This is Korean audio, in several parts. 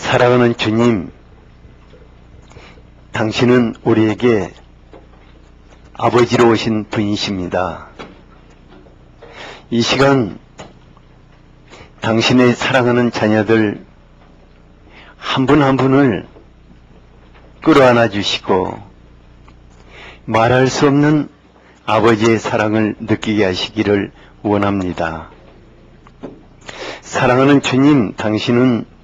사랑하는 주님, 당신은 우리에게 아버지로 오신 분이십니다. 이 시간 당신의 사랑하는 자녀들 한 분 한 분을 끌어안아 주시고 말할 수 없는 아버지의 사랑을 느끼게 하시기를 원합니다. 사랑하는 주님, 당신은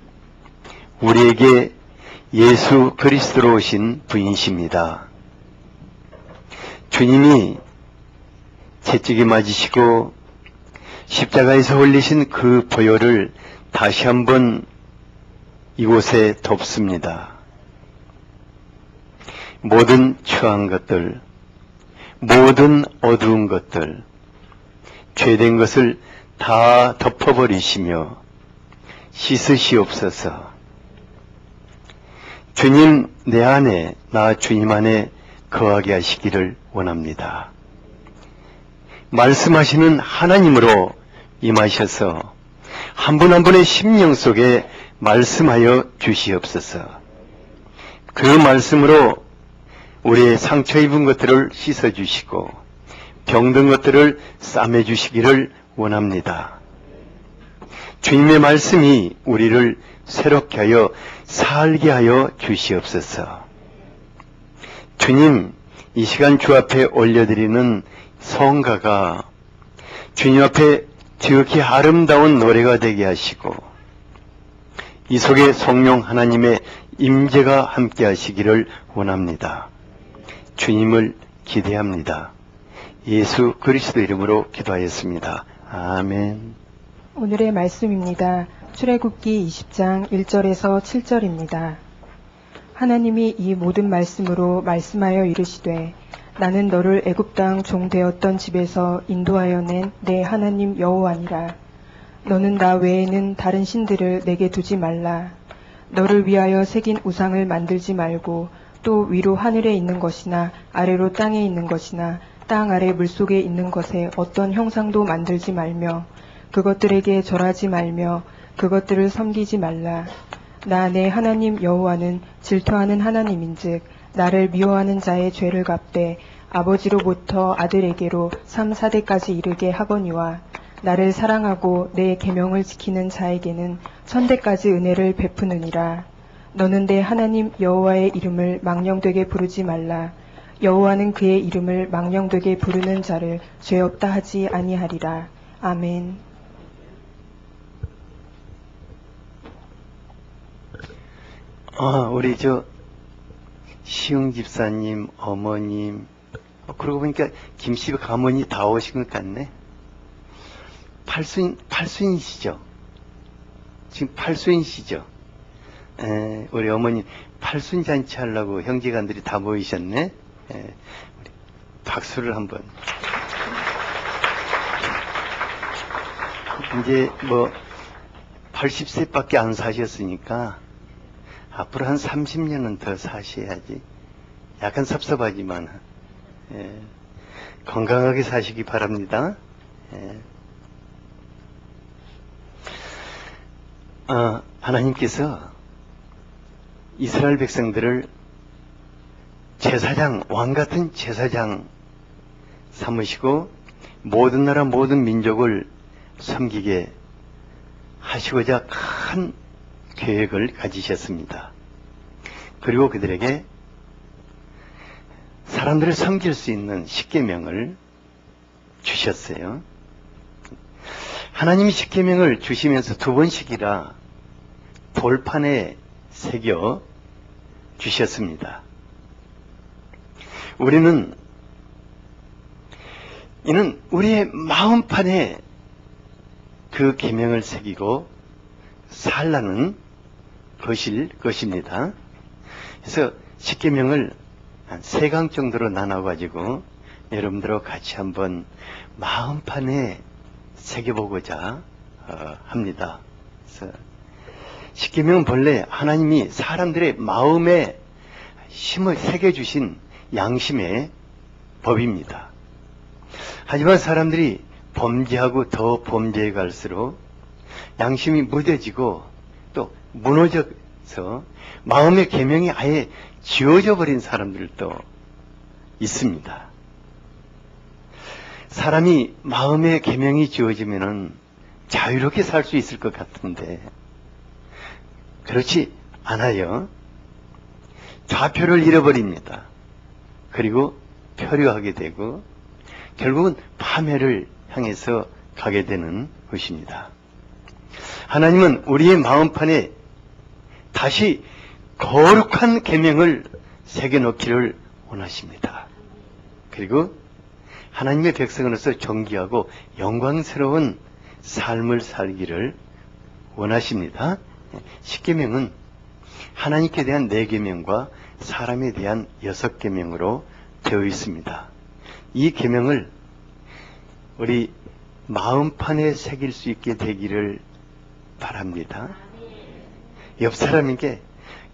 우리에게 예수 그리스도로 오신 분이십니다. 주님이 채찍에 맞으시고 십자가에서 흘리신 그 보혈을 다시 한번 이곳에 덮습니다. 모든 추한 것들, 모든 어두운 것들, 죄된 것을 다 덮어버리시며 씻으시옵소서. 주님, 내 안에, 나 주님 안에 거하게 하시기를 원합니다. 말씀하시는 하나님으로 임하셔서 한 분 한 분의 심령 속에 말씀하여 주시옵소서. 그 말씀으로 우리의 상처 입은 것들을 씻어주시고 병든 것들을 싸매주시기를 원합니다. 주님의 말씀이 우리를 새롭게 하여 살게 하여 주시옵소서. 주님, 이 시간 주 앞에 올려드리는 성가가 주님 앞에 지극히 아름다운 노래가 되게 하시고 이 속에 성령 하나님의 임재가 함께 하시기를 원합니다. 주님을 기대합니다. 예수 그리스도 이름으로 기도하였습니다. 아멘. 오늘의 말씀입니다. 출애굽기 20장 1절에서 7절입니다. 하나님이 이 모든 말씀으로 말씀하여 이르시되 나는 너를 애굽 땅 종 되었던 집에서 인도하여 낸 내 하나님 여호와니라. 너는 나 외에는 다른 신들을 내게 두지 말라. 너를 위하여 새긴 우상을 만들지 말고 또 위로 하늘에 있는 것이나 아래로 땅에 있는 것이나 땅 아래 물속에 있는 것에 어떤 형상도 만들지 말며 그것들에게 절하지 말며 그것들을 섬기지 말라. 나 내 하나님 여호와는 질투하는 하나님인즉 나를 미워하는 자의 죄를 갚되 아버지로부터 아들에게로 3, 4대까지 이르게 하거니와 나를 사랑하고 내 계명을 지키는 자에게는 1000대까지 은혜를 베푸느니라. 너는 내 하나님 여호와의 이름을 망령되게 부르지 말라. 여호와는 그의 이름을 망령되게 부르는 자를 죄 없다 하지 아니하리라. 아멘. 우리 시흥 집사님, 어머님, 그러고 보니까 김씨 가문이 다 오신 것 같네. 팔순이시죠? 지금 팔순이시죠? 우리 어머님 팔순 잔치 하려고 형제간들이 다 모이셨네. 우리 박수를 한번. 이제 80세밖에 안 사셨으니까 앞으로 한 30년은 더 사셔야지. 약간 섭섭하지만 건강하게 사시기 바랍니다. 하나님께서 이스라엘 백성들을 제사장, 왕같은 제사장 삼으시고 모든 나라 모든 민족을 섬기게 하시고자 큰 계획을 가지셨습니다. 그리고 그들에게 사람들을 섬길 수 있는 십계명을 주셨어요. 하나님이 십계명을 주시면서 2번씩이라 돌판에 새겨 주셨습니다. 이는 우리의 마음판에 그 계명을 새기고 살라는 것입니다. 그래서 십계명을 한 3강 정도로 나눠가지고 여러분들하고 같이 한번 마음판에 새겨보고자 합니다. 그래서 십계명은 본래 하나님이 사람들의 마음에 심을 새겨주신 양심의 법입니다. 하지만 사람들이 범죄하고 더 범죄해 갈수록 양심이 무뎌지고 또 무너져 통해서 마음의 계명이 아예 지워져 버린 사람들도 있습니다. 사람이 마음의 계명이 지워지면은 자유롭게 살 수 있을 것 같은데 그렇지 않아요. 좌표를 잃어버립니다. 그리고 표류하게 되고 결국은 파멸을 향해서 가게 되는 것입니다. 하나님은 우리의 마음판에 다시 거룩한 계명을 새겨놓기를 원하십니다. 그리고 하나님의 백성으로서 존귀하고 영광스러운 삶을 살기를 원하십니다. 십계명은 하나님께 대한 4계명과 사람에 대한 6계명으로 되어 있습니다. 이 계명을 우리 마음판에 새길 수 있게 되기를 바랍니다. 옆 사람에게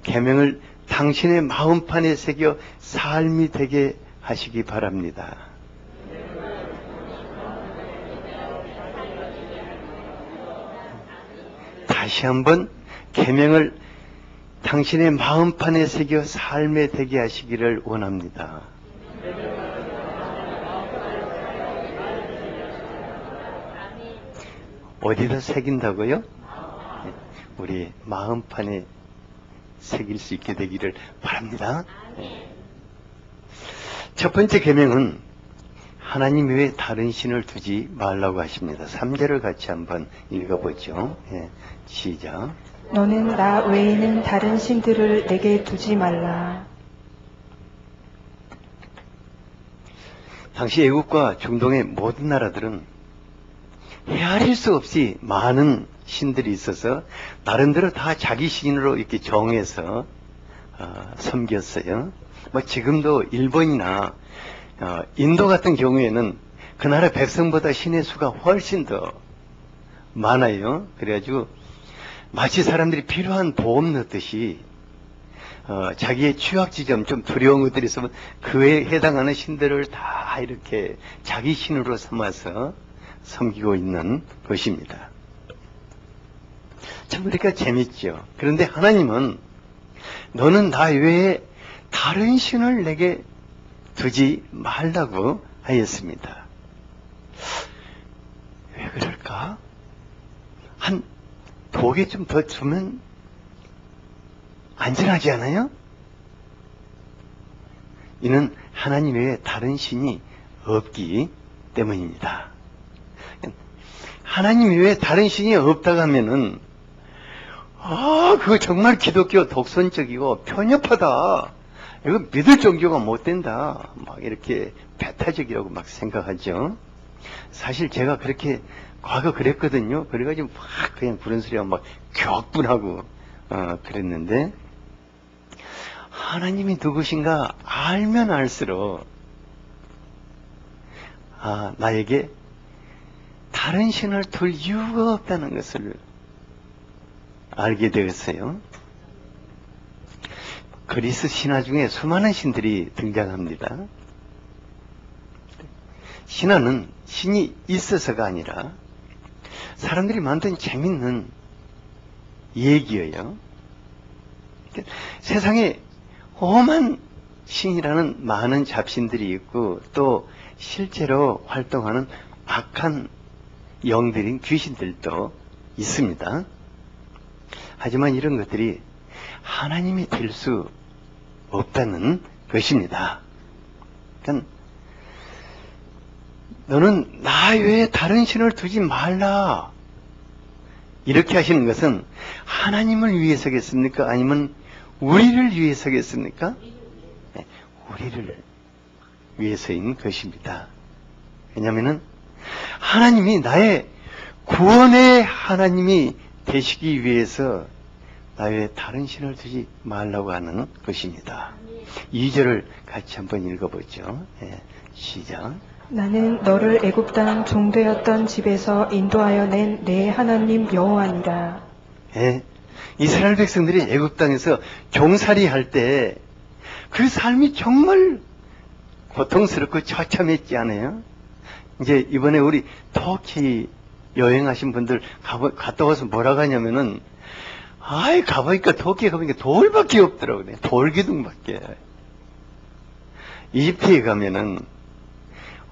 계명을 당신의 마음판에 새겨 삶이 되게 하시기 바랍니다. 다시 한번 계명을 당신의 마음판에 새겨 삶에 되게 하시기를 원합니다. 어디다 새긴다고요? 우리 마음판에 새길 수 있게 되기를 바랍니다. 첫 번째 계명은 하나님 외에 다른 신을 두지 말라고 하십니다. 3절을 같이 한번 읽어보죠. 시작. 너는 나 외에는 다른 신들을 내게 두지 말라. 당시 애국과 중동의 모든 나라들은 헤아릴 수 없이 많은 신들이 있어서 나름대로 다 자기 신으로 이렇게 정해서 섬겼어요. 뭐 지금도 일본이나 인도 같은 경우에는 그 나라 백성보다 신의 수가 훨씬 더 많아요. 그래가지고 마치 사람들이 필요한 보험 넣듯이 자기의 취약 지점, 좀 두려운 것들이 있으면 그에 해당하는 신들을 다 이렇게 자기 신으로 삼아서 섬기고 있는 것입니다. 참 그러니까 재밌죠. 그런데 하나님은 너는 나 외에 다른 신을 내게 두지 말라고 하였습니다. 왜 그럴까? 한 독에 좀 더 주면 안전하지 않아요? 이는 하나님 외에 다른 신이 없기 때문입니다. 하나님 외에 다른 신이 없다고 하면은 그거 정말 기독교 독선적이고 편협하다. 이거 믿을 종교가 못 된다. 막 이렇게 배타적이라고 막 생각하죠. 사실 제가 그렇게 과거 그랬거든요. 그래가지고 막 그냥 그런 소리가 막 격분하고 그랬는데 하나님이 누구신가 알면 알수록 나에게 다른 신을 둘 이유가 없다는 것을 알게 되었어요. 그리스 신화 중에 수많은 신들이 등장합니다. 신화는 신이 있어서가 아니라 사람들이 만든 재밌는 얘기예요. 세상에 험한 신이라는 많은 잡신들이 있고 또 실제로 활동하는 악한 영들인 귀신들도 있습니다. 하지만 이런 것들이 하나님이 될 수 없다는 것입니다. 그러니까 너는 나 외에 다른 신을 두지 말라. 이렇게 하시는 것은 하나님을 위해서겠습니까? 아니면 우리를 위해서겠습니까? 네, 우리를 위해서인 것입니다. 왜냐하면 하나님이 나의 구원의 하나님이 되시기 위해서 나 외에 다른 신을 두지 말라고 하는 것입니다. 2절을 같이 한번 읽어보죠. 시작. 나는 너를 애굽 땅 종되었던 집에서 인도하여 낸 내 하나님 여호와니라. 이스라엘 백성들이 애굽 땅에서 종살이 할 때 그 삶이 정말 고통스럽고 처참했지 않아요? 이제 이번에 우리 터키 여행하신 분들 갔다 와서 뭐라고 하냐면은 아이, 가보니까 도끼에 가보니까 돌밖에 없더라고요. 돌기둥밖에. 이집트에 가면은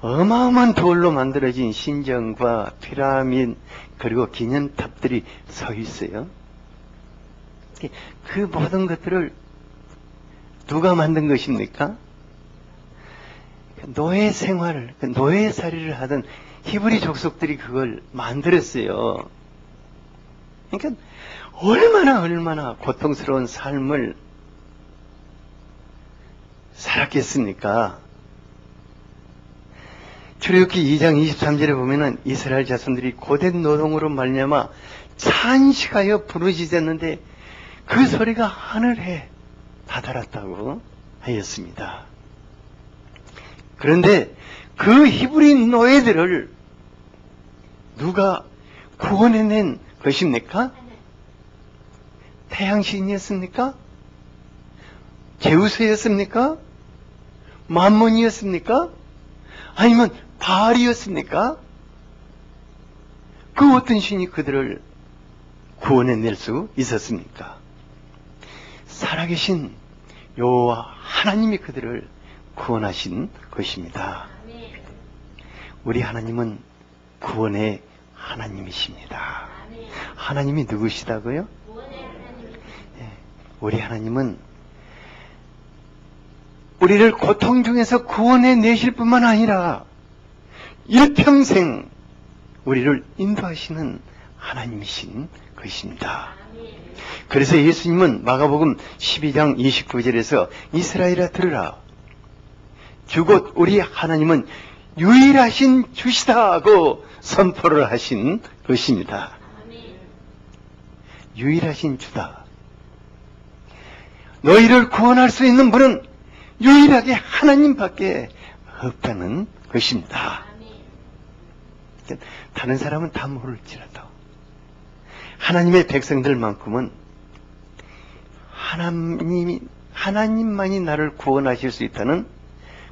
어마어마한 돌로 만들어진 신전과 피라미드 그리고 기념탑들이 서 있어요. 그 모든 것들을 누가 만든 것입니까? 노예 생활을, 노예살이를 하던 히브리 족속들이 그걸 만들었어요. 그러니까 얼마나 고통스러운 삶을 살았겠습니까? 출애굽기 2장 23절에 보면은 이스라엘 자손들이 고된 노동으로 말미암아 찬식하여 부르짖었는데 그 소리가 하늘에 다다랐다고 하였습니다. 그런데 그 히브리 노예들을 누가 구원해낸 것입니까? 태양신이었습니까? 제우스였습니까? 만몬이었습니까? 아니면 바알이었습니까? 그 어떤 신이 그들을 구원해낼 수 있었습니까? 살아계신 여호와 하나님이 그들을 구원하신 것입니다. 우리 하나님은 구원의 하나님이십니다. 하나님이 누구시다고요? 우리 하나님은 우리를 고통 중에서 구원해 내실 뿐만 아니라 일평생 우리를 인도하시는 하나님이신 것입니다. 그래서 예수님은 마가복음 12장 29절에서 이스라엘아 들으라. 주곧 우리 하나님은 유일하신 주시다 하고 선포를 하신 것입니다. 유일하신 주다. 너희를 구원할 수 있는 분은 유일하게 하나님밖에 없다는 것입니다. 다른 사람은 다 모를지라도 하나님의 백성들만큼은 하나님만이 나를 구원하실 수 있다는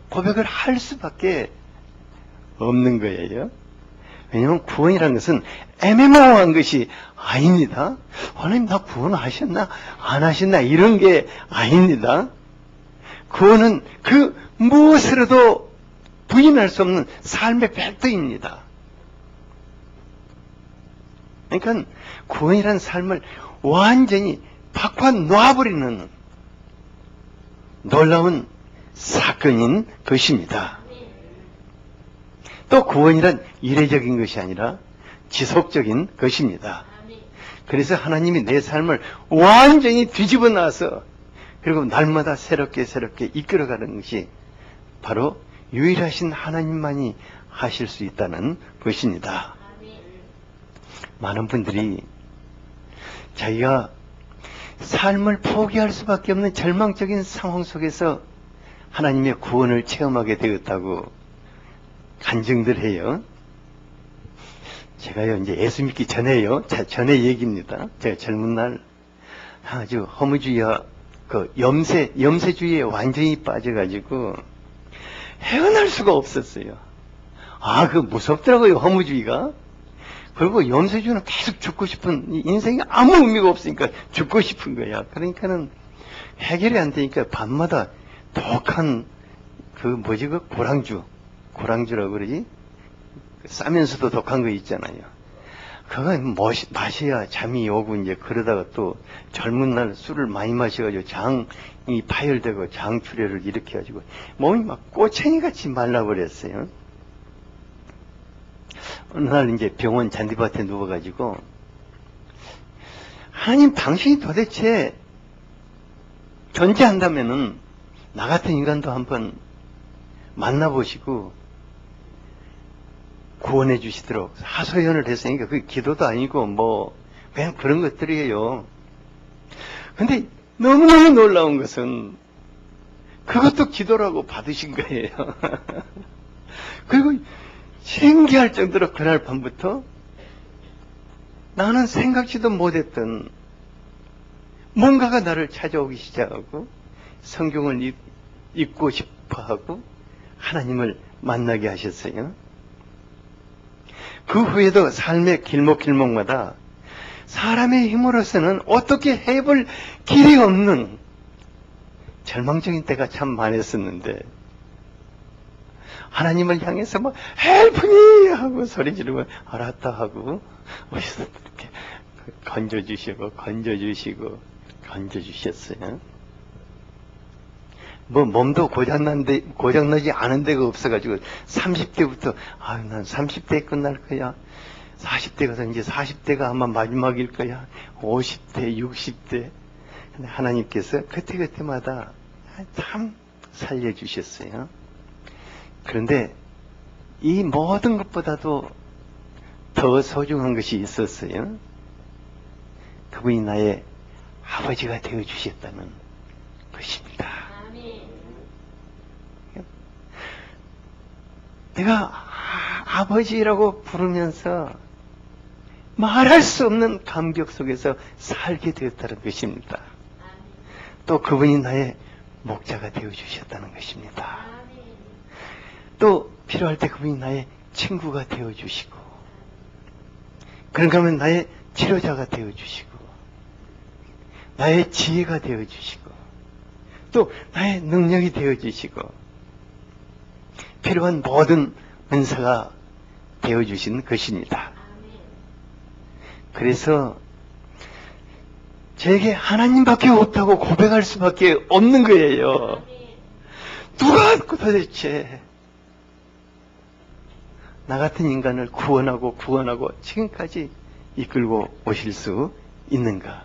고백을 할 수밖에 없는 거예요. 왜냐하면 구원이라는 것은 애매모호한 것이 아닙니다. 하나님 나 구원하셨나 안 하셨나 이런 게 아닙니다. 구원은 그 무엇으로도 부인할 수 없는 삶의 팩트입니다. 그러니까 구원이라는 삶을 완전히 바꿔 놔버리는 놀라운 사건인 것입니다. 또 구원이란 이례적인 것이 아니라 지속적인 것입니다. 그래서 하나님이 내 삶을 완전히 뒤집어 놔서 그리고 날마다 새롭게 이끌어가는 것이 바로 유일하신 하나님만이 하실 수 있다는 것입니다. 많은 분들이 자기가 삶을 포기할 수밖에 없는 절망적인 상황 속에서 하나님의 구원을 체험하게 되었다고 간증들 해요. 제가요, 이제 예수 믿기 전에요. 전의 얘기입니다. 제가 젊은 날 아주 허무주의와 그 염세주의에 완전히 빠져가지고 헤어날 수가 없었어요. 그 무섭더라고요, 허무주의가. 그리고 염세주의는 계속 죽고 싶은, 인생에 아무 의미가 없으니까 죽고 싶은 거야. 그러니까는 해결이 안 되니까 밤마다 독한, 고랑주라고 그러지? 싸면서도 독한 거 있잖아요. 그거 마셔야 잠이 오고 이제 그러다가 또 젊은 날 술을 많이 마셔가지고 장이 파열되고 장출혈을 일으켜가지고 몸이 막 꼬챙이같이 말라버렸어요. 어느 날 이제 병원 잔디밭에 누워가지고 하나님 당신이 도대체 존재한다면은 나 같은 인간도 한번 만나보시고 구원해 주시도록 하소연을 했으니까 그게 기도도 아니고 그냥 그런 것들이에요. 근데 너무너무 놀라운 것은 그것도 기도라고 받으신 거예요. 그리고 신기할 정도로 그날 밤부터 나는 생각지도 못했던 뭔가가 나를 찾아오기 시작하고 성경을 읽고 싶어하고 하나님을 만나게 하셨어요. 그 후에도 삶의 길목길목마다 사람의 힘으로서는 어떻게 해볼 길이 없는 절망적인 때가 참 많았었는데, 하나님을 향해서 뭐 헬프니 하고 소리 지르고 알았다 하고 어디서 이렇게 건져주셨어요. 뭐 몸도 고장나지 않은 데가 없어가지고 30대부터 난 30대에 끝날 거야. 40대 가서 이제 40대가 아마 마지막일 거야. 50대, 60대. 근데 하나님께서 그때마다 참 살려주셨어요. 그런데 이 모든 것보다도 더 소중한 것이 있었어요. 그분이 나의 아버지가 되어주셨다는 것입니다. 내가 아버지라고 부르면서 말할 수 없는 감격 속에서 살게 되었다는 것입니다. 또 그분이 나의 목자가 되어주셨다는 것입니다. 또 필요할 때 그분이 나의 친구가 되어주시고, 그런가 하면 나의 치료자가 되어주시고, 나의 지혜가 되어주시고, 또 나의 능력이 되어주시고, 필요한 모든 은사가 되어주신 것입니다. 그래서 제게 하나님밖에 없다고 고백할 수밖에 없는 거예요. 누가 도대체 나 같은 인간을 구원하고 지금까지 이끌고 오실 수 있는가?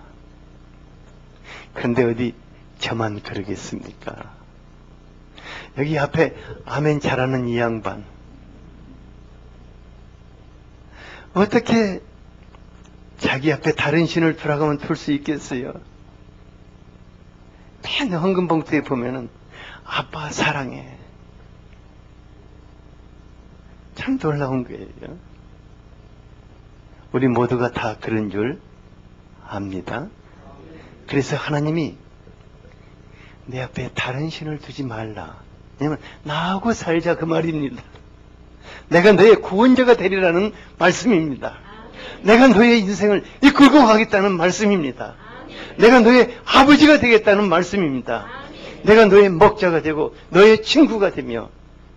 그런데 어디 저만 그러겠습니까? 여기 앞에 아멘 잘하는 이 양반, 어떻게 자기 앞에 다른 신을 두라고만 둘 수 있겠어요? 맨 헌금봉투에 보면은 아빠 사랑해. 참 놀라운 거예요. 우리 모두가 다 그런 줄 압니다. 그래서 하나님이 내 앞에 다른 신을 두지 말라. 왜냐면 나하고 살자 그 말입니다. 내가 너의 구원자가 되리라는 말씀입니다. 내가 너의 인생을 이끌고 가겠다는 말씀입니다. 내가 너의 아버지가 되겠다는 말씀입니다. 내가 너의 목자가 되고 너의 친구가 되며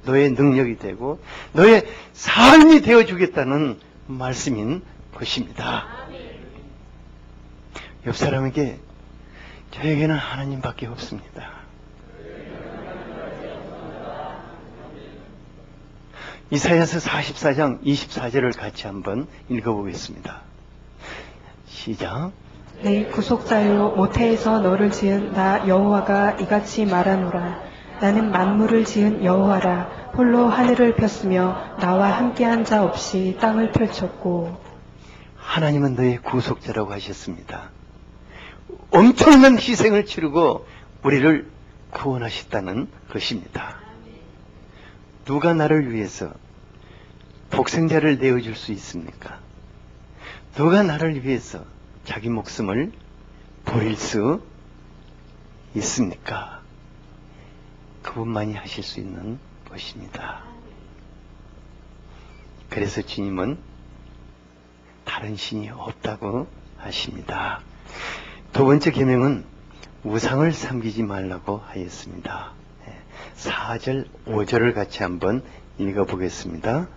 너의 능력이 되고 너의 삶이 되어주겠다는 말씀인 것입니다. 옆 사람에게 저에게는 하나님밖에 없습니다. 이사야서 44장 24절을 같이 한번 읽어보겠습니다. 시작. 내 구속자요 모태에서 너를 지은 나 여호와가 이같이 말하노라. 나는 만물을 지은 여호와라. 홀로 하늘을 폈으며 나와 함께한 자 없이 땅을 펼쳤고. 하나님은 너의 구속자라고 하셨습니다. 엄청난 희생을 치르고 우리를 구원하셨다는 것입니다. 누가 나를 위해서 독생자를 내어줄 수 있습니까? 누가 나를 위해서 자기 목숨을 버릴 수 있습니까? 그분만이 하실 수 있는 것입니다. 그래서 주님은 다른 신이 없다고 하십니다. 두 번째 계명은 우상을 섬기지 말라고 하였습니다. 4절, 5절을 같이 한번 읽어보겠습니다.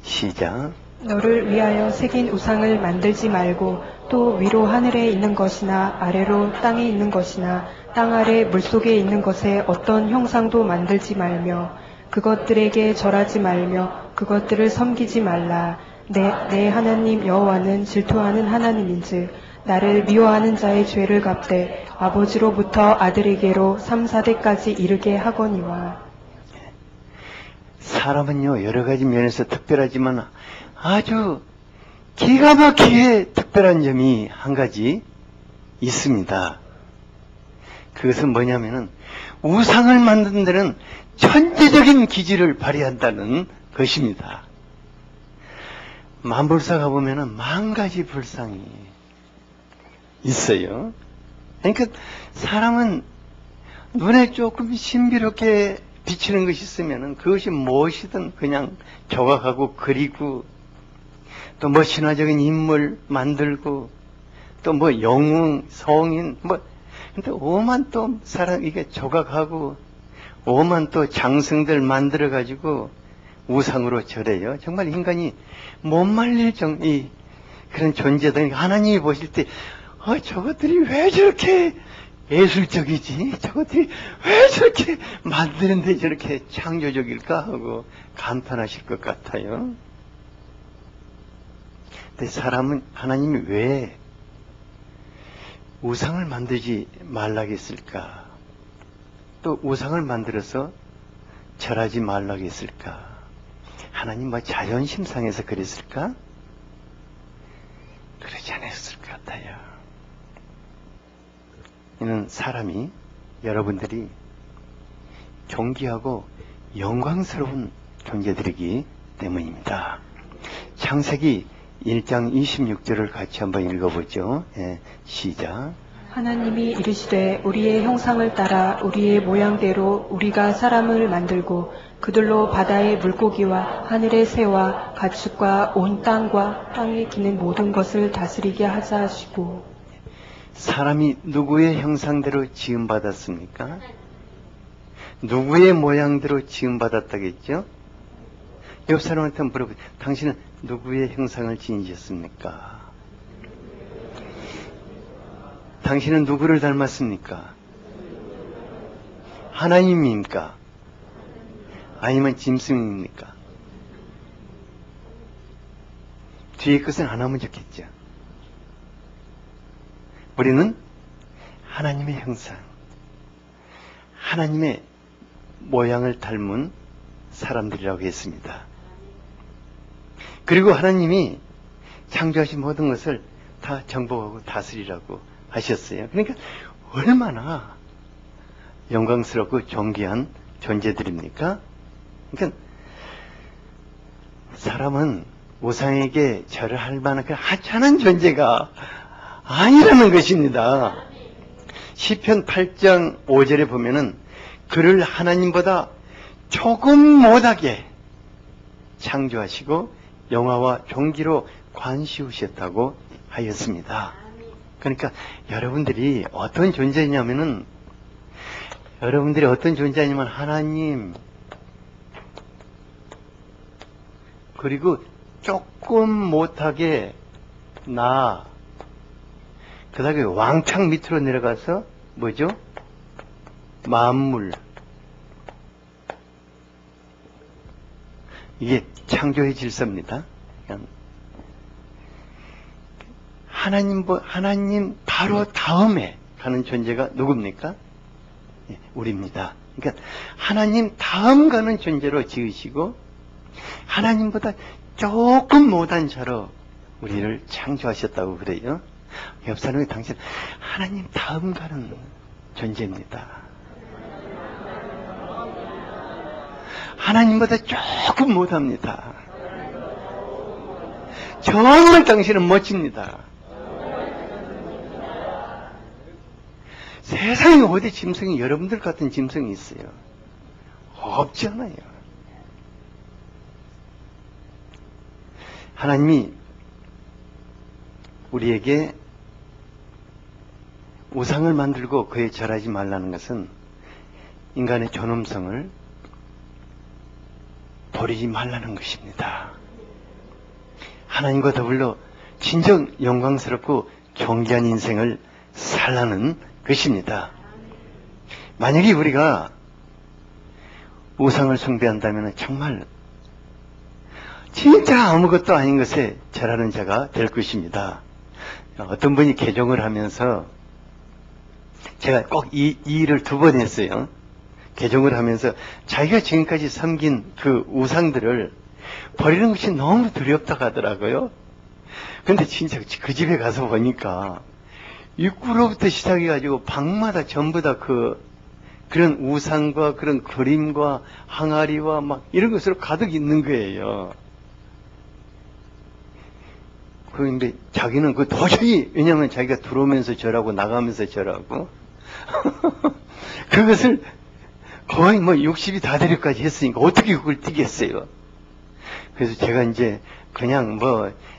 시작. 너를 위하여 새긴 우상을 만들지 말고 또 위로 하늘에 있는 것이나 아래로 땅에 있는 것이나 땅 아래 물속에 있는 것에 어떤 형상도 만들지 말며 그것들에게 절하지 말며 그것들을 섬기지 말라. 내 하나님 여호와는 질투하는 하나님인즉 나를 미워하는 자의 죄를 갚되 아버지로부터 아들에게로 3, 4대까지 이르게 하거니와. 사람은요 여러 가지 면에서 특별하지만 아주 기가 막히게 특별한 점이 한 가지 있습니다. 그것은 뭐냐면은 우상을 만드는 데는 천재적인 기질을 발휘한다는 것입니다. 만불사 가보면은 만 가지 불상이 있어요. 그러니까 사람은 눈에 조금 신비롭게 비치는 것이 있으면은 그것이 무엇이든 그냥 조각하고 그리고 또 뭐 신화적인 인물 만들고 또 뭐 영웅, 성인 근데 오만 또 사람 이게 조각하고 오만 또 장승들 만들어 가지고 우상으로 절해요. 정말 인간이 못 말릴 이 그런 존재다. 하나님이 보실 때 저것들이 왜 저렇게 예술적이지? 저것들이 왜 저렇게 만드는데 저렇게 창조적일까 하고 감탄하실 것 같아요. 근데 사람은 하나님이 왜 우상을 만들지 말라겠을까? 또 우상을 만들어서 절하지 말라겠을까? 하나님 자존심상해서 그랬을까? 그러지 않았을 것 같아요. 이는 사람이 여러분들이 존귀하고 영광스러운 존재들이기 때문입니다. 창세기 1장 26절을 같이 한번 읽어보죠. 시작. 하나님이 이르시되 우리의 형상을 따라 우리의 모양대로 우리가 사람을 만들고 그들로 바다의 물고기와 하늘의 새와 가축과 온 땅과 땅에 기는 모든 것을 다스리게 하자 하시고. 사람이 누구의 형상대로 지음받았습니까? 누구의 모양대로 지음받았다겠죠? 옆 사람한테 물어보세요. 당신은 누구의 형상을 지니셨습니까? 당신은 누구를 닮았습니까? 하나님입니까? 아니면 짐승입니까? 뒤에 것은 안 하면 좋겠죠. 우리는 하나님의 형상, 하나님의 모양을 닮은 사람들이라고 했습니다. 그리고 하나님이 창조하신 모든 것을 다 정복하고 다스리라고 하셨어요. 그러니까 얼마나 영광스럽고 존귀한 존재들입니까? 그러니까 사람은 우상에게 절을 할 만한 그 하찮은 존재가 아니라는 것입니다. 시편 8장 5절에 보면은 그를 하나님보다 조금 못하게 창조하시고 영화와 종기로 관시우셨다고 하였습니다. 그러니까 여러분들이 어떤 존재냐면은 하나님 그리고 조금 못하게 그 다음에 왕창 밑으로 내려가서 뭐죠? 만물. 이게 창조의 질서입니다. 하나님 바로 다음에 가는 존재가 누굽니까? 우리입니다. 그러니까 하나님 다음 가는 존재로 지으시고 하나님보다 조금 못한 자로 우리를 창조하셨다고 그래요. 옆 사람이 당신 하나님 다음 가는 존재입니다. 하나님보다 조금 못합니다. 정말 당신은 멋집니다. 세상에 어디 짐승이 여러분들 같은 짐승이 있어요? 없잖아요. 하나님이 우리에게 우상을 만들고 그에 절하지 말라는 것은 인간의 존엄성을 버리지 말라는 것입니다. 하나님과 더불어 진정 영광스럽고 존귀한 인생을 살라는 것입니다. 만약에 우리가 우상을 숭배한다면 정말 진짜 아무것도 아닌 것에 절하는 자가 될 것입니다. 어떤 분이 개종을 하면서 제가 꼭 이 일을 2번 했어요. 개종을 하면서 자기가 지금까지 섬긴 그 우상들을 버리는 것이 너무 두렵다고 하더라고요. 근데 진짜 그 집에 가서 보니까 입구로부터 시작해가지고 방마다 전부 다 그런 우상과 그런 그림과 항아리와 막 이런 것으로 가득 있는 거예요. 그런데 자기는 도저히, 왜냐면 자기가 들어오면서 절하고 나가면서 절하고 그것을 거의 60이 다 되려까지 했으니까 어떻게 그걸 뛰겠어요. 그래서 제가 이제 그냥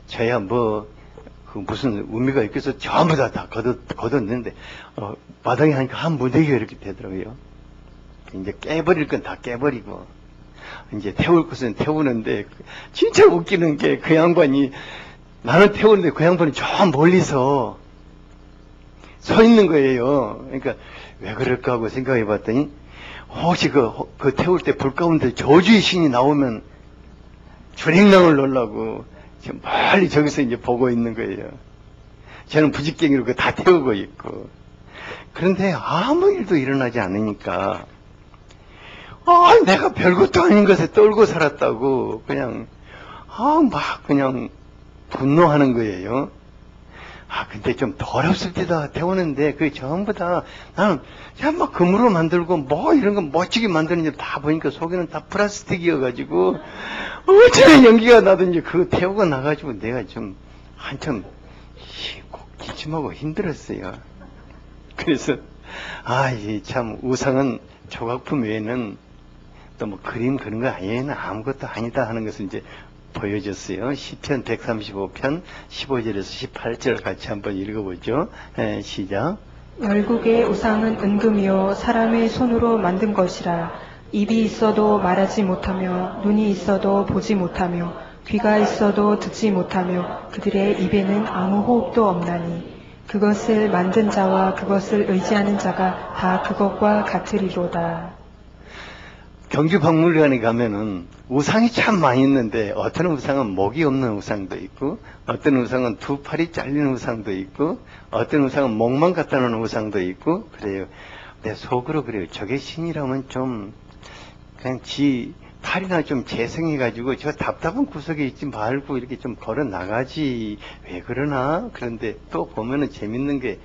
저야 뭐, 그 무슨 의미가 있겠어. 전부 다 걷었는데, 마당에 하니까 한 무더기가 이렇게 되더라고요. 이제 깨버릴 건 다 깨버리고, 이제 태울 것은 태우는데, 진짜 웃기는 게 그 양반이, 나는 태우는데 그 양반이 저 멀리서 서 있는 거예요. 그러니까, 왜 그럴까 하고 생각해 봤더니, 혹시 그 태울 때 불 가운데 저주의 신이 나오면 주행랑을 놓으려고 지금 멀리 저기서 이제 보고 있는 거예요. 저는 부직갱이로 그거 다 태우고 있고. 그런데 아무 일도 일어나지 않으니까, 내가 별것도 아닌 것에 떨고 살았다고, 그냥, 막 그냥 분노하는 거예요. 근데 좀 더럽습니다. 태우는데, 그게 전부 다, 나는, 막 금으로 만들고, 뭐 이런 거 멋지게 만드는지 다 보니까 속에는 다 플라스틱이어가지고, 어쩌면 연기가 나든지 그거 태우고 나가지고 내가 좀 한참, 꼭 기침하고 힘들었어요. 그래서, 이 참, 우상은 조각품 외에는 또 뭐 그림 그런 거 아니에는 아무것도 아니다 하는 것을 이제 보여줬어요. 시편 135편 15절에서 18절 같이 한번 읽어보죠. 시작. 열국의 우상은 은금이요 사람의 손으로 만든 것이라. 입이 있어도 말하지 못하며 눈이 있어도 보지 못하며 귀가 있어도 듣지 못하며 그들의 입에는 아무 호흡도 없나니 그것을 만든 자와 그것을 의지하는 자가 다 그것과 같으리로다. 경주박물관에 가면은 우상이 참 많이 있는데 어떤 우상은 목이 없는 우상도 있고 어떤 우상은 두 팔이 잘리는 우상도 있고 어떤 우상은 목만 갖다 놓은 우상도 있고 그래요. 내 속으로 그래요. 저게 신이라면 좀 그냥 지 팔이나 좀 재생해가지고 저 답답한 구석에 있지 말고 이렇게 좀 걸어 나가지 왜 그러나. 그런데 또 보면은 재밌는 게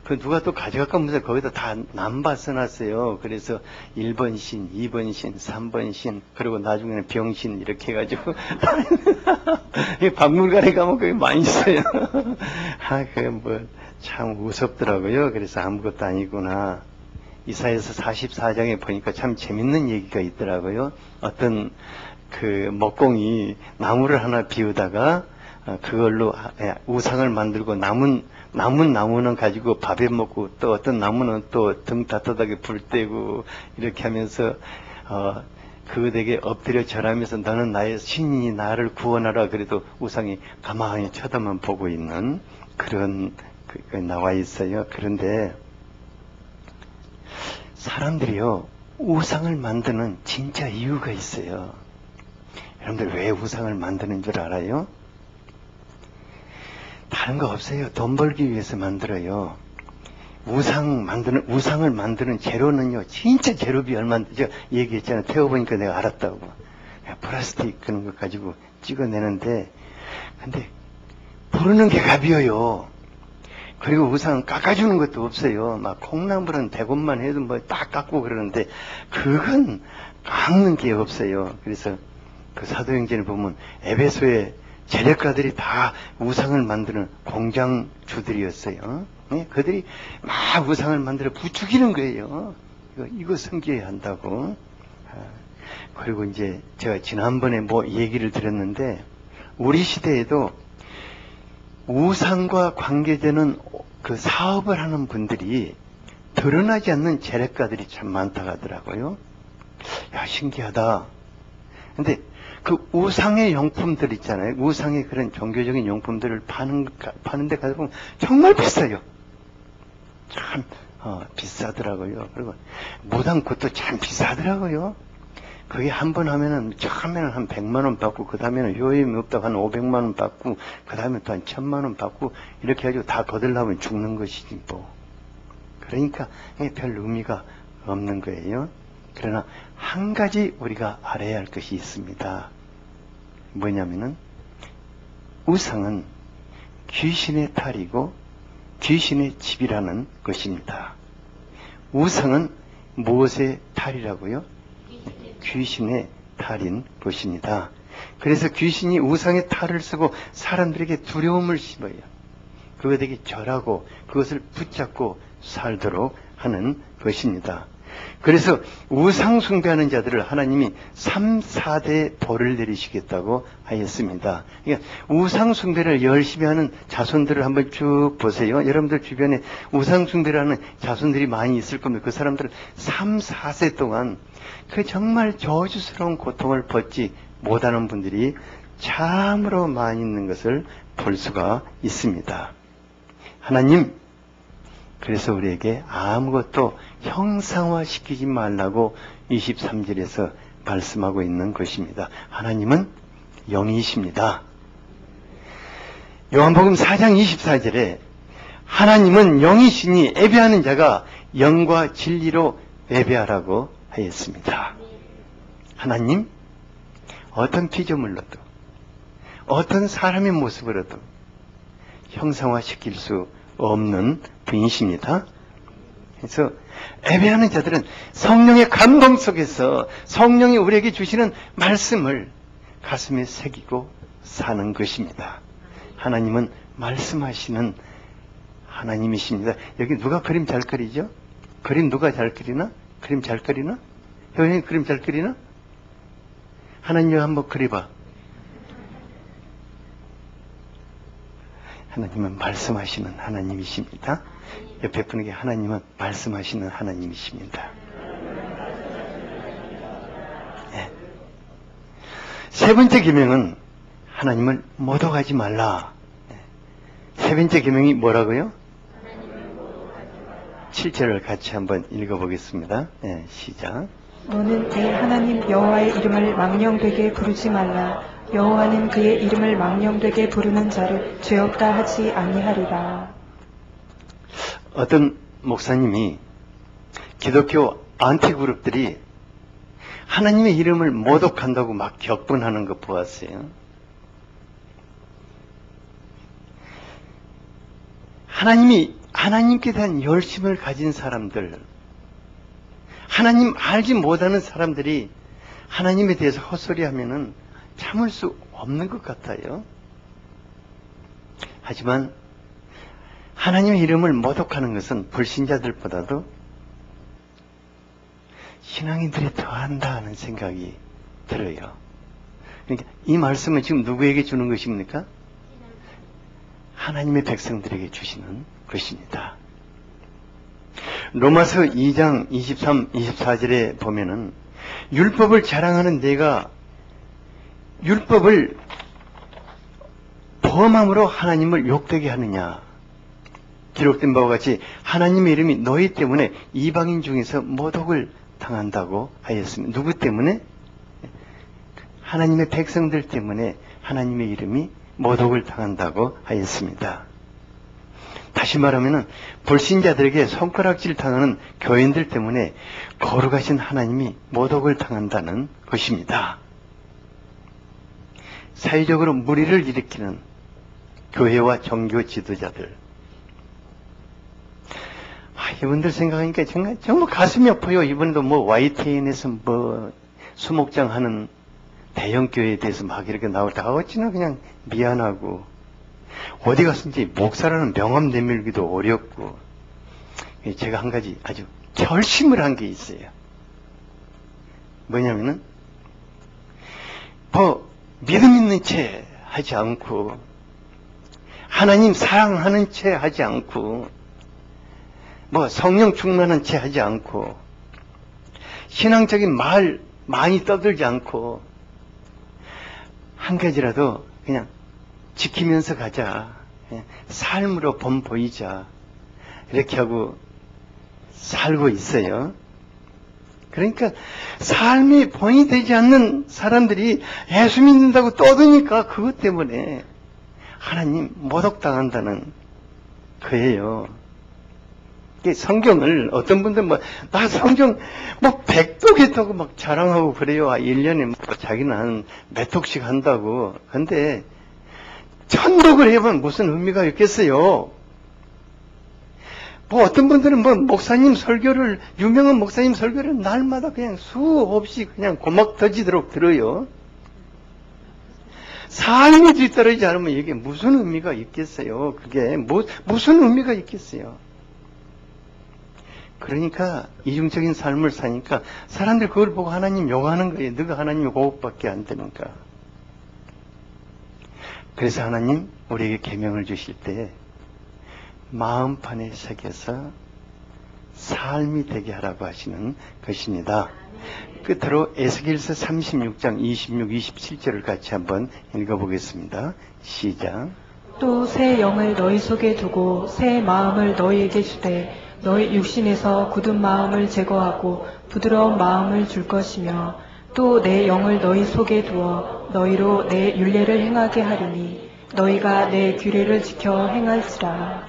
그 누가 또 가져갈까 거기다 다 남바 써놨어요. 그래서 1번 신, 2번 신, 3번 신, 그리고 나중에는 병신 이렇게 해가지고 박물관에 가면 그게 많이 있어요. 그게 뭐 참 우습더라고요. 그래서 아무것도 아니구나. 이사야서 44장에 보니까 참 재밌는 얘기가 있더라고요. 어떤 그 먹공이 나무를 하나 비우다가 그걸로 우상을 만들고 남은 나무는 가지고 밥에 먹고 또 어떤 나무는 또 등 따뜻하게 불 떼고 이렇게 하면서 그에게 엎드려 절하면서 너는 나의 신이니 나를 구원하라. 그래도 우상이 가만히 쳐다만 보고 있는 그런 나와 있어요. 그런데 사람들이요 우상을 만드는 진짜 이유가 있어요. 여러분들 왜 우상을 만드는 줄 알아요? 다른 거 없어요. 돈 벌기 위해서 만들어요. 우상을 만드는 재료는요, 진짜 재료비 얼마인지 제가 얘기했잖아요. 태워보니까 내가 알았다고. 플라스틱 그런 거 가지고 찍어내는데, 근데 부르는 게 값이에요. 그리고 우상은 깎아주는 것도 없어요. 막 콩나물은 100원만 해도 뭐 딱 깎고 그러는데, 그건 깎는 게 없어요. 그래서 그 사도행전에 보면 에베소에 재력가들이 다 우상을 만드는 공장주들이었어요. 그들이 막 우상을 만들어 부추기는 거예요. 이거 섬겨야 한다고. 그리고 이제 제가 지난번에 뭐 얘기를 드렸는데 우리 시대에도 우상과 관계되는 그 사업을 하는 분들이 드러나지 않는 재력가들이 참 많다고 하더라고요. 야, 신기하다. 근데 그 우상의 용품들 있잖아요. 우상의 그런 종교적인 용품들을 파는 데 가서 보면 정말 비싸요. 참 비싸더라고요. 그리고 무당꽃도 참 비싸더라고요. 그게 한 번 하면은 처음에는 한 100만 원 받고 그 다음에는 효임이 없다고 한 500만 원 받고 그 다음에 또 한 1000만 원 받고 이렇게 해가지고 다 거들려면 죽는 것이지 뭐. 그러니까 별 의미가 없는 거예요. 그러나 한 가지 우리가 알아야 할 것이 있습니다. 뭐냐면은 우상은 귀신의 탈이고 귀신의 집이라는 것입니다. 우상은 무엇의 탈이라고요? 귀신의 탈인 것입니다. 그래서 귀신이 우상의 탈을 쓰고 사람들에게 두려움을 심어요. 그것에게 절하고 그것을 붙잡고 살도록 하는 것입니다. 그래서 우상 숭배하는 자들을 하나님이 3, 4대 벌을 내리시겠다고 하였습니다. 그러니까 우상 숭배를 열심히 하는 자손들을 한번 쭉 보세요. 여러분들 주변에 우상 숭배를 하는 자손들이 많이 있을 겁니다. 그 사람들은 3, 4세 동안 그 정말 저주스러운 고통을 벗지 못하는 분들이 참으로 많이 있는 것을 볼 수가 있습니다. 하나님, 그래서 우리에게 아무것도 형상화시키지 말라고 23절에서 말씀하고 있는 것입니다. 하나님은 영이십니다. 요한복음 4장 24절에 하나님은 영이시니 예배하는 자가 영과 진리로 예배하라고 하였습니다. 하나님, 어떤 피조물로도 어떤 사람의 모습으로도 형상화시킬 수 없는 분이십니다. 그래서 예배하는 자들은 성령의 감동 속에서 성령이 우리에게 주시는 말씀을 가슴에 새기고 사는 것입니다. 하나님은 말씀하시는 하나님이십니다. 여기 누가 그림 잘 그리죠? 그림 누가 잘 그리나? 그림 잘 그리나? 형님 그림 잘 그리나? 하나님 한번 그려봐. 하나님은 말씀하시는 하나님이십니다. 옆에 분에게 하나님은 말씀하시는 하나님이십니다. 네. 세 번째 계명은 하나님을 모독하지 말라. 네. 세 번째 계명이 뭐라고요? 7절을 같이 한번 읽어보겠습니다. 네, 시작. 너는 내 하나님 여호와의 이름을 망령되게 부르지 말라. 여호와는 그의 이름을 망령되게 부르는 자를 죄 없다 하지 아니하리라. 어떤 목사님이 기독교 안티그룹들이 하나님의 이름을 모독한다고 막 격분하는 거 보았어요. 하나님께 대한 열심을 가진 사람들, 하나님 알지 못하는 사람들이 하나님에 대해서 헛소리하면은 참을 수 없는 것 같아요. 하지만 하나님의 이름을 모독하는 것은 불신자들보다도 신앙인들이 더한다 하는 생각이 들어요. 그러니까 이 말씀은 지금 누구에게 주는 것입니까? 하나님의 백성들에게 주시는 것입니다. 로마서 2장 23, 24절에 보면은 율법을 자랑하는 내가 율법을 범함으로 하나님을 욕되게 하느냐. 기록된 바와 같이 하나님의 이름이 너희 때문에 이방인 중에서 모독을 당한다고 하였습니다. 누구 때문에? 하나님의 백성들 때문에 하나님의 이름이 모독을 당한다고 하였습니다. 다시 말하면 불신자들에게 손가락질 당하는 교인들 때문에 거룩하신 하나님이 모독을 당한다는 것입니다. 사회적으로 무리를 일으키는 교회와 종교 지도자들, 이분들 생각하니까 정말 가슴이 아파요. 이번에도 YTN에서 수목장 하는 대형 교회에 대해서 막 이렇게 나올 때 어찌나 그냥 미안하고, 어디 갔든지 목사라는 명함 내밀기도 어렵고. 제가 한 가지 아주 결심을 한 게 있어요. 뭐냐면은 믿음 있는 채 하지 않고, 하나님 사랑하는 채 하지 않고, 성령 충만한 채 하지 않고, 신앙적인 말 많이 떠들지 않고, 한 가지라도 그냥 지키면서 가자. 삶으로 보이자. 이렇게 하고 살고 있어요. 그러니까 삶이 본이 되지 않는 사람들이 예수 믿는다고 떠드니까 그것 때문에 하나님 모독당한다는 거예요. 성경을 어떤 분들은 나 성경 100독 했다고 막 자랑하고 그래요. 1년에 자기는 한 몇 독씩 한다고. 근데 1000독을 해보면 무슨 의미가 있겠어요? 어떤 분들은 목사님 설교를, 유명한 목사님 설교를 날마다 그냥 수없이 그냥 고막 터지도록 들어요. 삶이 뒤떨어지지 않으면 이게 무슨 의미가 있겠어요? 그게 무슨 의미가 있겠어요? 그러니까 이중적인 삶을 사니까 사람들이 그걸 보고 하나님 욕하는 거예요. 너가 하나님이 그것밖에 안 되는가. 그래서 하나님 우리에게 계명을 주실 때 마음판에 새겨서 삶이 되게 하라고 하시는 것입니다. 끝으로 에스겔서 36장 26, 27절을 같이 한번 읽어보겠습니다. 시작. 또 새 영을 너희 속에 두고 새 마음을 너희에게 주되 너희 육신에서 굳은 마음을 제거하고 부드러운 마음을 줄 것이며 또 내 영을 너희 속에 두어 너희로 내 율례를 행하게 하리니 너희가 내 규례를 지켜 행할지라.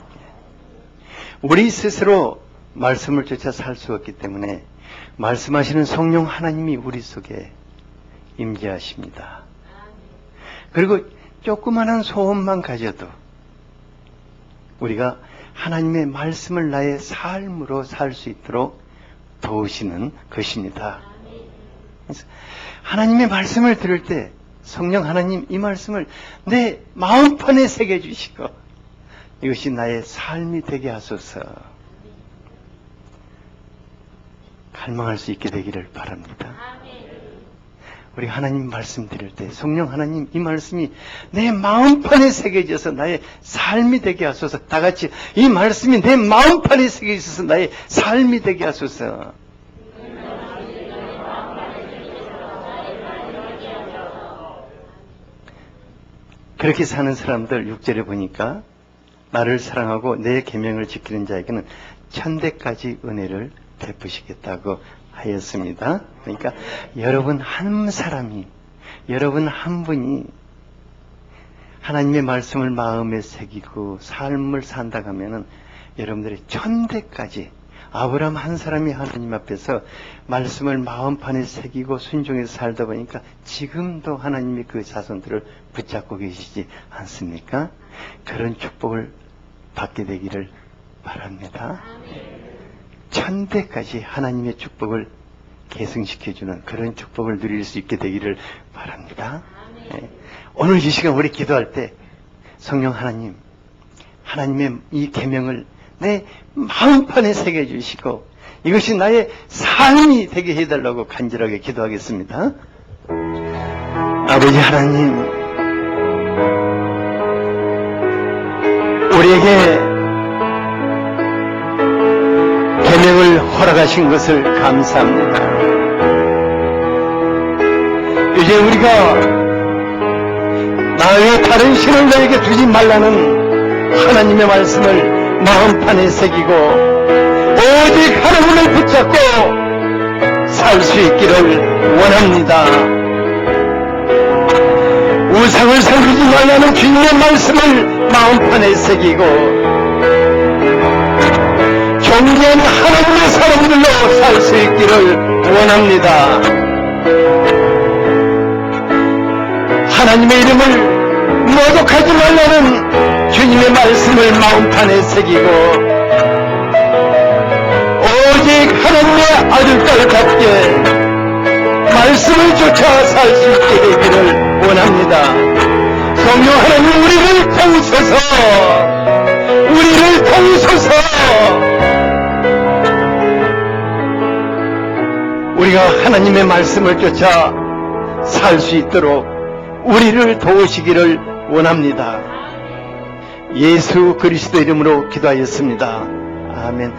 우리 스스로 말씀을 쫓아 살 수 없기 때문에 말씀하시는 성령 하나님이 우리 속에 임재하십니다. 그리고 조그마한 소원만 가져도 우리가 하나님의 말씀을 나의 삶으로 살 수 있도록 도우시는 것입니다. 그래서 하나님의 말씀을 들을 때 성령 하나님 이 말씀을 내 마음판에 새겨주시고 이것이 나의 삶이 되게 하소서. 갈망할 수 있게 되기를 바랍니다. 우리 하나님 말씀 드릴 때 성령 하나님 이 말씀이 내 마음판에 새겨져서 나의 삶이 되게 하소서. 다 같이 이 말씀이 내 마음판에 새겨져서 나의 삶이 되게 하소서. 그렇게 사는 사람들 6절에 보니까 나를 사랑하고 내 계명을 지키는 자에게는 천대까지 은혜를 베푸시겠다고 하였습니다. 그러니까 여러분 한 사람이, 여러분 한 분이 하나님의 말씀을 마음에 새기고 삶을 산다고 하면은 여러분들의 천대까지, 아브라함 한 사람이 하나님 앞에서 말씀을 마음판에 새기고 순종해서 살다 보니까 지금도 하나님이 그 자손들을 붙잡고 계시지 않습니까? 그런 축복을 받게 되기를 바랍니다. 천대까지 하나님의 축복을 계승시켜주는 그런 축복을 누릴 수 있게 되기를 바랍니다. 네. 오늘 이 시간 우리 기도할 때 성령 하나님, 하나님의 이 계명을 내 마음판에 새겨주시고 이것이 나의 삶이 되게 해달라고 간절하게 기도하겠습니다. 아버지 하나님, 우리에게 계명을 허락하신 것을 감사합니다. 이제 우리가 나 외에 다른 신을 너에게 두지 말라는 하나님의 말씀을 마음판에 새기고 오직 하나님을 붙잡고 살 수 있기를 원합니다. 우상을 섬기지 말라는 주님의 말씀을 마음판에 새기고 존귀한 하나님의 사람들로 살 수 있기를 원합니다. 하나님의 이름을 모독하지 말라는 주님의 말씀을 마음판에 새기고 오직 하나님의 아들딸답게 말씀을 쫓아 살 수 있게 되기를 원합니다. 성령 하나님 우리를 통소서 우리가 하나님의 말씀을 쫓아 살 수 있도록 우리를 도우시기를 원합니다. 예수 그리스도 이름으로 기도하였습니다. 아멘.